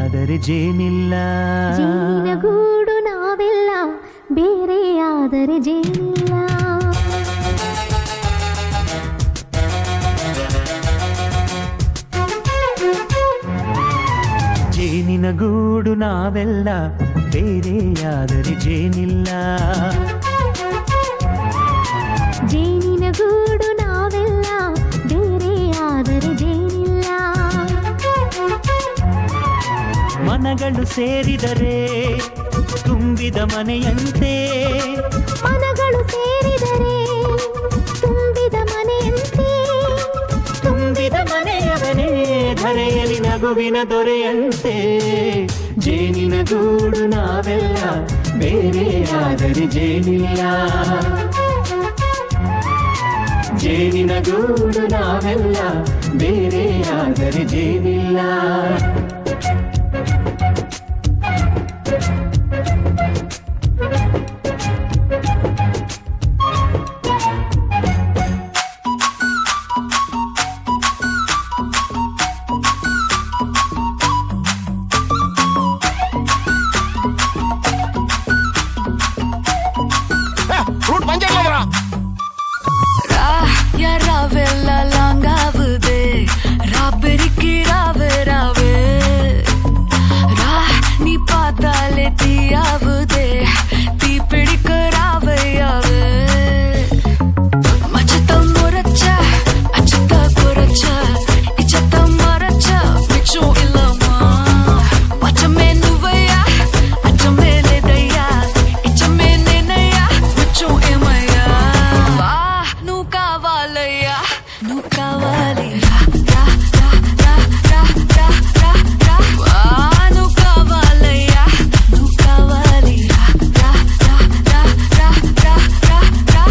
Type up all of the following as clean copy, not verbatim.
ಬೇರೆಯಾದರೆ ಜೇನಿಲ್ಲ. ಜೇನಿನ ಗೂಡು ನಾವೆಲ್ಲ, ಬೇರೆಯಾದರೆ ಜೇನಿಲ್ಲ. ಜೇನಿನ ಗೂಡು ನಾವೆಲ್ಲ, ಬೇರೆಯಾದರೆ ಜೇನಿಲ್ಲ. ಜೇನಿನ ಗೂಡು ನಾವೆಲ್ಲ, ಬೇರೆಯಾದರೆ ಜೇನಿಲ್ಲ. ಮನಗಳು ಸೇರಿದರೆ ತುಂಬಿದ ಮನೆಯಂತೆ. ಮನಗಳು ಸೇರಿದರೆ ತುಂಬಿದ ಮನೆಯಂತೆ. ತುಂಬಿದ ಮನೆಯವನೇ ಧರೆಯಲಿ ನಗುವಿನ ದೊರೆಯಂತೆ. ಜೇನಿನ ಗೂಡು ನಾವೆಲ್ಲ, ಬೇರೆಯಾದರೆ ಜೇನಿಲ್ಲ. ಜೇನಿನ ಗೂಡು ನಾವೆಲ್ಲ, ಬೇರೆಯಾದರೆ ಜೇನಿಲ್ಲ. ராவெல்ல லாங்காவுதே, ராபெரிக்கு ராவே ராவே. ரா நீ பார்த்தாலே தீயாவுதே, தீ பிடிக்க ராவையாவே. மச்சத்தம் முறைச்ச அச்சத்த குறைச்ச, இச்சத்தம் மறைச்ச மிச்சம் இல்லம்மா. மச்சமே நுவையா அச்சமே லேதையா, இச்சமே நேனையா மிச்சம் ஏமையா. வா நூ కావాలయ్యా, నువ్వు కావాలి. రా రా రా రా రా రా రా. వా నువ్వు కావాలయ్యా, నువ్వు కావాలి. రా రా రా రా రా రా రా రా.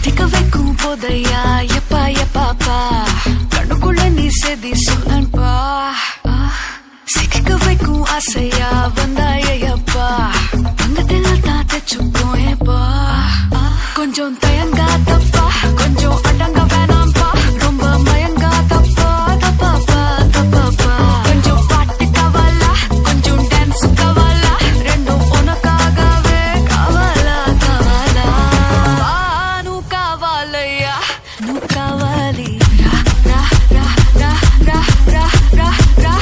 திக்கவைக்கும் போதையா எப்பா எப்பாப்பா, கண்ணுக்குள்ள நீ செதி சொல்லன்பா. சிக்க வைக்கும் ஆசையா வந்தாயப்பா, தங்கத்தில் தான் தைச்சுப்போம் ஏப்பா. கொஞ்சம் தயங்காதப்பா, கொஞ்சம் அடங்க வேணாம்பா, ரொம்ப மயங்காதப்பா. தப்பாப்பா தப்பாப்பா, கொஞ்சம் பாட்டு கவலா, கொஞ்சம் டான்ஸ் கவலா, ரெண்டும் உனக்காகவே கவலா கவலா. నువ్వు కావాలయ్యా, నువ్వు కావాలి. రా రా రా రా రా రా రా రా.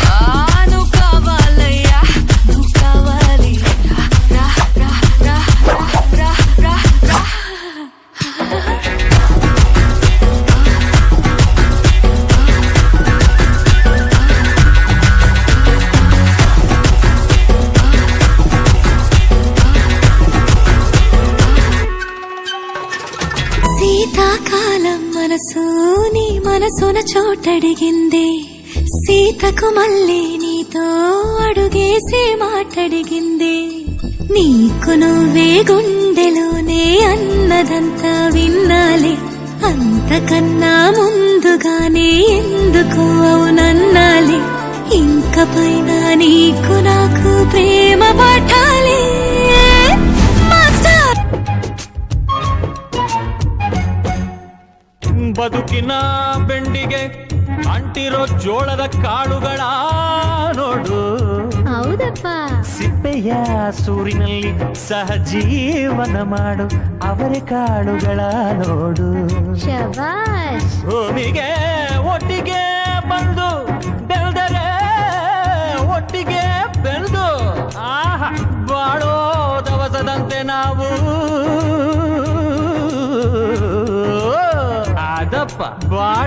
నువ్వు కావాలయ్యా, నువ్వు కావాలి. రా రా రా రా రా రా రా. శీతాకాలం మనసు నీ మనసున చోటడిగింది. సీతకు మళ్ళీ నీతో అడుగేసే మాటడిగింది. నీకు నువ్వే గుండెలోనే అన్నదంతా విన్నాలి. అంతకన్నా ముందుగానే ఎందుకు అవునన్నాలి. ఇంక పైన నీకు నాకు ప్రేమ పట్టాలి. ಬದುಕಿನ ಬೆಂಡಿಗೆ ಅಂಟಿರೋ ಜೋಳದ ಕಾಳುಗಳ ನೋಡು. ಹೌದಪ್ಪ. ಸಿಪ್ಪೆಯ ಸೂರಿನಲ್ಲಿ ಸಹಜೀವನ ಮಾಡು ಅವರೆ ಕಾಳುಗಳ ನೋಡು. ಶಬಾಷ್. ಭೂಮಿಗೆ ಒಟ್ಟಿಗೆ ಬಂದು ಬೆಳೆದರೆ ಒಟ್ಟಿಗೆ ಬೆಳೆದು ಆಹಾ ಬಾಳೋ ದವಸದಂತೆ ನಾವು. ಅದಪ್ಪ ಬಾಳೆ